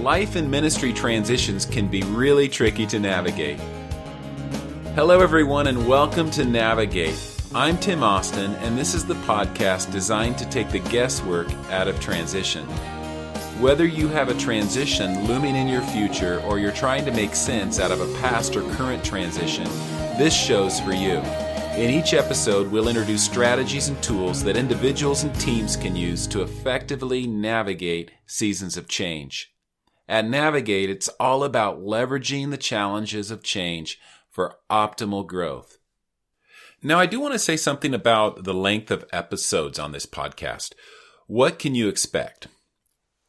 life and ministry transitions can be really tricky to navigate. Hello everyone and welcome to Navigate. I'm Tim Austin and this is the podcast designed to take the guesswork out of transition. Whether you have a transition looming in your future or you're trying to make sense out of a past or current transition, this show's for you. In each episode, we'll introduce strategies and tools that individuals and teams can use to effectively navigate seasons of change. At Navigate, it's all about leveraging the challenges of change for optimal growth. Now, I do want to say something about the length of episodes on this podcast. What can you expect?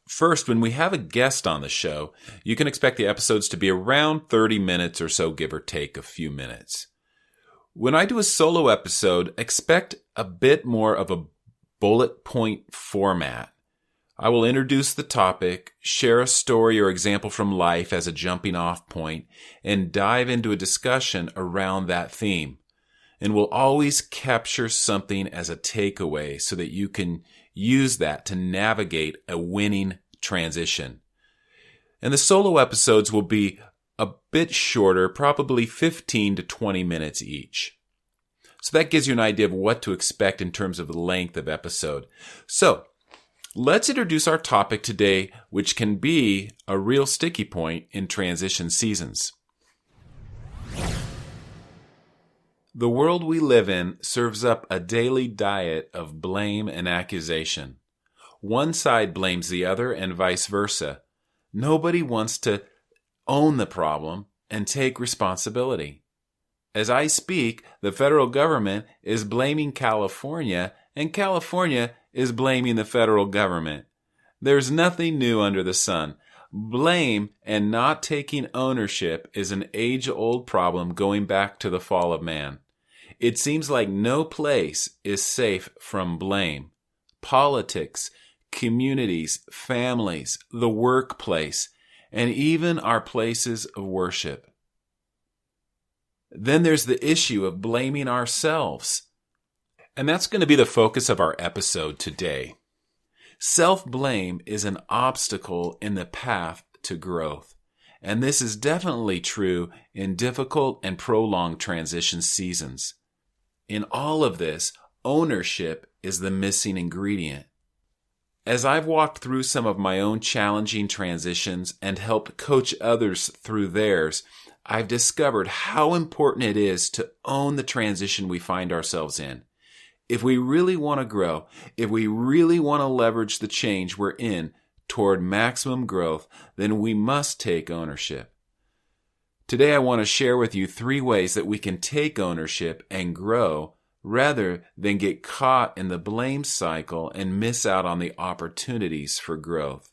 First, when we have a guest on the show, you can expect the episodes to be around 30 minutes or so, give or take a few minutes. When I do a solo episode, expect a bit more of a bullet point format. I will introduce the topic, share a story or example from life as a jumping off point, and dive into a discussion around that theme. And we'll always capture something as a takeaway so that you can use that to navigate a winning transition. And the solo episodes will be a bit shorter, probably 15 to 20 minutes each. So that gives you an idea of what to expect in terms of the length of episode. So let's introduce our topic today, which can be a real sticky point in transition seasons. The world we live in serves up a daily diet of blame and accusation. One side blames the other and vice versa. Nobody wants to own the problem and take responsibility. As I speak, the federal government is blaming California, and California is blaming the federal government. There's nothing new under the sun. Blame and not taking ownership is an age-old problem going back to the fall of man. It seems like no place is safe from blame. Politics, communities, families, the workplace, and even our places of worship. Then there's the issue of blaming ourselves. And that's going to be the focus of our episode today. Self-blame is an obstacle in the path to growth. And this is definitely true in difficult and prolonged transition seasons. In all of this, ownership is the missing ingredient. As I've walked through some of my own challenging transitions and helped coach others through theirs, I've discovered how important it is to own the transition we find ourselves in. If we really want to grow, if we really want to leverage the change we're in toward maximum growth, then we must take ownership. Today I want to share with you 3 ways that we can take ownership and grow rather than get caught in the blame cycle and miss out on the opportunities for growth.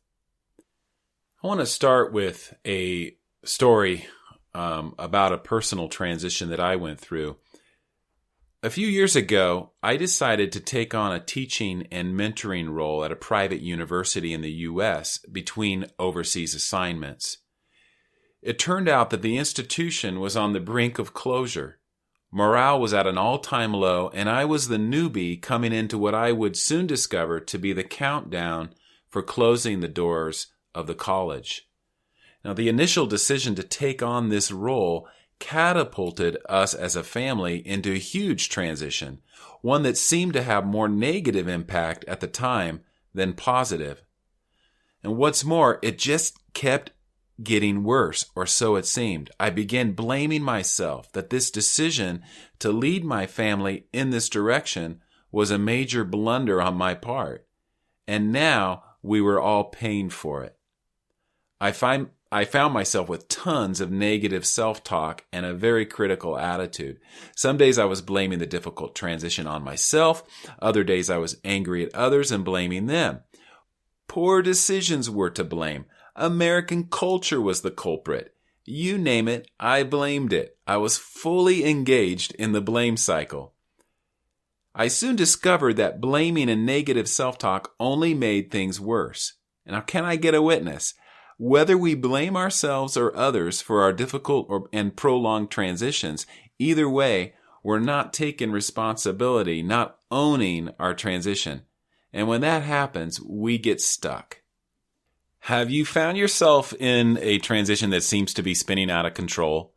I want to start with a story about a personal transition that I went through. A few years ago, I decided to take on a teaching and mentoring role at a private university in the U.S. between overseas assignments. It turned out that the institution was on the brink of closure. Morale was at an all-time low, and I was the newbie coming into what I would soon discover to be the countdown for closing the doors of the college. Now, the initial decision to take on this role catapulted us as a family into a huge transition, one that seemed to have more negative impact at the time than positive. And what's more, it just kept getting worse, or so it seemed. I began blaming myself that this decision to lead my family in this direction was a major blunder on my part. And now we were all paying for it. I found myself with tons of negative self-talk and a very critical attitude. Some days I was blaming the difficult transition on myself. Other days I was angry at others and blaming them. Poor decisions were to blame. American culture was the culprit. You name it, I blamed it. I was fully engaged in the blame cycle. I soon discovered that blaming and negative self-talk only made things worse. Now, can I get a witness? Whether we blame ourselves or others for our difficult and prolonged transitions, either way, we're not taking responsibility, not owning our transition. And when that happens, we get stuck. Have you found yourself in a transition that seems to be spinning out of control?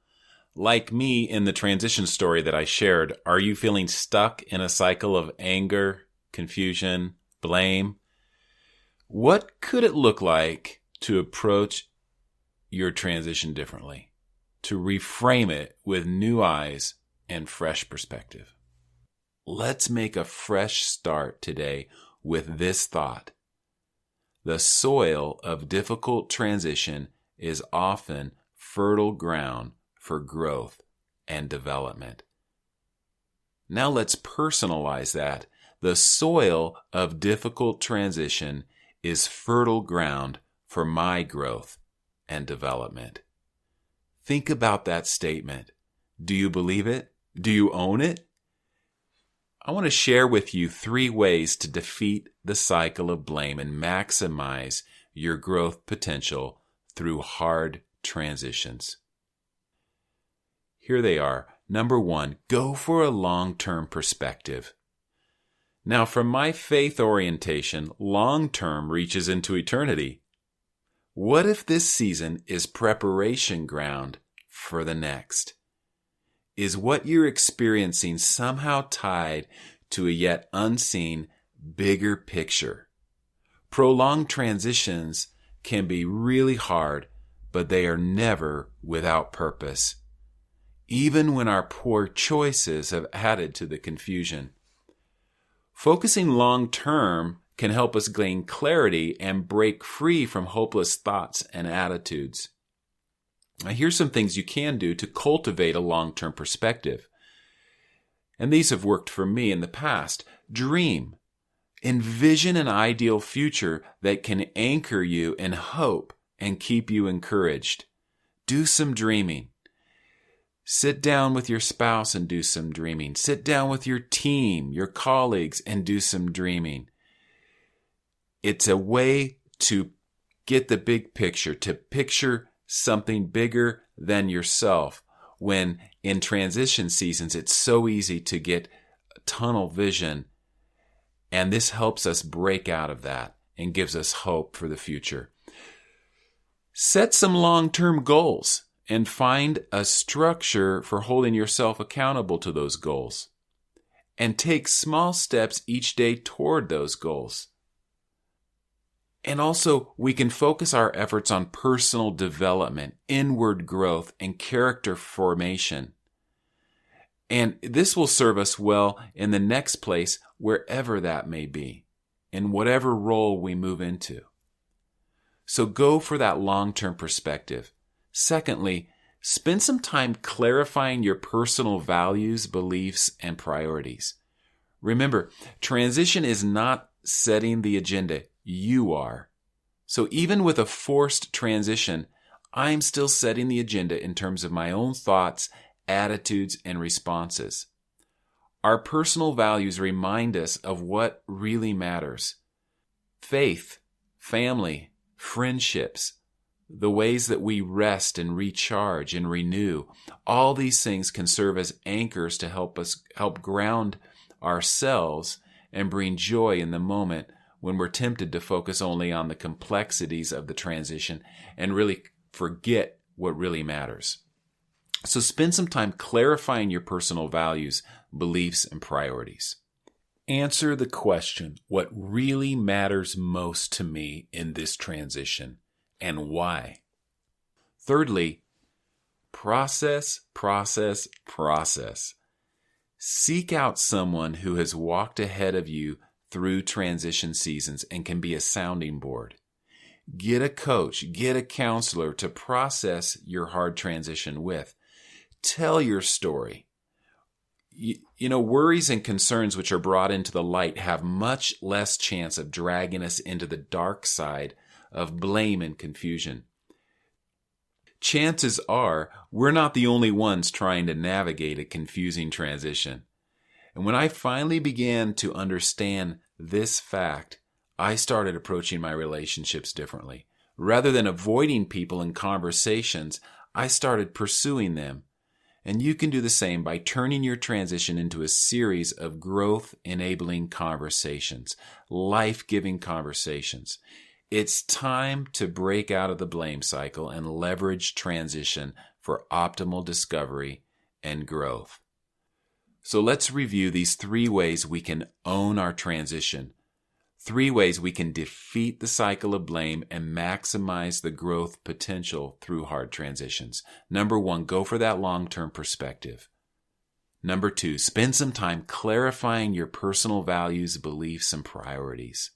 Like me in the transition story that I shared, are you feeling stuck in a cycle of anger, confusion, blame? What could it look like to approach your transition differently, to reframe it with new eyes and fresh perspective? Let's make a fresh start today with this thought. The soil of difficult transition is often fertile ground for growth and development. Now let's personalize that. The soil of difficult transition is fertile ground for my growth and development. Think about that statement. Do you believe it? Do you own it? I want to share with you 3 ways to defeat the cycle of blame and maximize your growth potential through hard transitions. Here they are. Number 1, go for a long-term perspective. Now, from my faith orientation, long-term reaches into eternity. What if this season is preparation ground for the next? Is what you're experiencing somehow tied to a yet unseen, bigger picture? Prolonged transitions can be really hard, but they are never without purpose, even when our poor choices have added to the confusion. Focusing long-term can help us gain clarity and break free from hopeless thoughts and attitudes. Now, here's some things you can do to cultivate a long-term perspective. And these have worked for me in the past. Dream. Envision an ideal future that can anchor you in hope and keep you encouraged. Do some dreaming. Sit down with your spouse and do some dreaming. Sit down with your team, your colleagues, and do some dreaming. It's a way to get the big picture, to picture something bigger than yourself. When in transition seasons, it's so easy to get tunnel vision, and this helps us break out of that and gives us hope for the future. Set some long-term goals and find a structure for holding yourself accountable to those goals. And take small steps each day toward those goals. And also, we can focus our efforts on personal development, inward growth, and character formation. And this will serve us well in the next place, wherever that may be, in whatever role we move into. So go for that long-term perspective. Secondly, spend some time clarifying your personal values, beliefs, and priorities. Remember, transition is not setting the agenda. You are. So even with a forced transition, I'm still setting the agenda in terms of my own thoughts, attitudes, and responses. Our personal values remind us of what really matters. Faith, family, friendships, the ways that we rest and recharge and renew, all these things can serve as anchors to help ground ourselves and bring joy in the moment when we're tempted to focus only on the complexities of the transition and really forget what really matters. So spend some time clarifying your personal values, beliefs, and priorities. Answer the question, what really matters most to me in this transition and why? Thirdly, process. Seek out someone who has walked ahead of you through transition seasons and can be a sounding board. Get a coach, get a counselor to process your hard transition with. Tell your story. You know, worries and concerns which are brought into the light have much less chance of dragging us into the dark side of blame and confusion. Chances are we're not the only ones trying to navigate a confusing transition. And when I finally began to understand this fact, I started approaching my relationships differently. Rather than avoiding people and conversations, I started pursuing them. And you can do the same by turning your transition into a series of growth-enabling conversations, life-giving conversations. It's time to break out of the blame cycle and leverage transition for optimal discovery and growth. So let's review these 3 ways we can own our transition. 3 ways we can defeat the cycle of blame and maximize the growth potential through hard transitions. Number 1, go for that long-term perspective. Number 2, spend some time clarifying your personal values, beliefs, and priorities.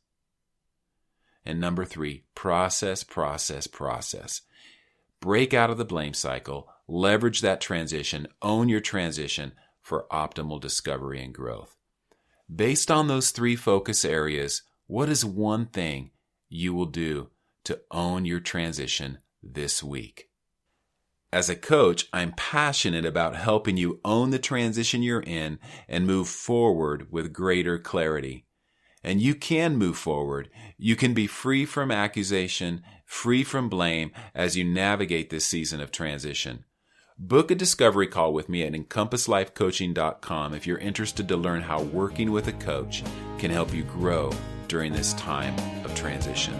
And number 3, process. Break out of the blame cycle, leverage that transition, own your transition for optimal discovery and growth. Based on those 3 focus areas, what is one thing you will do to own your transition this week? As a coach, I'm passionate about helping you own the transition you're in and move forward with greater clarity. And you can move forward. You can be free from accusation, free from blame as you navigate this season of transition. Book a discovery call with me at EncompassLifeCoaching.com if you're interested to learn how working with a coach can help you grow during this time of transition.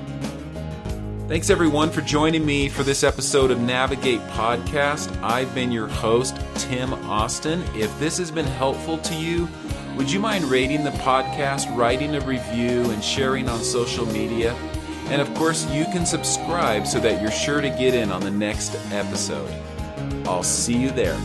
Thanks everyone for joining me for this episode of Navigate Podcast. I've been your host, Tim Austin. If this has been helpful to you, would you mind rating the podcast, writing a review, and sharing on social media? And of course, you can subscribe so that you're sure to get in on the next episode. I'll see you there.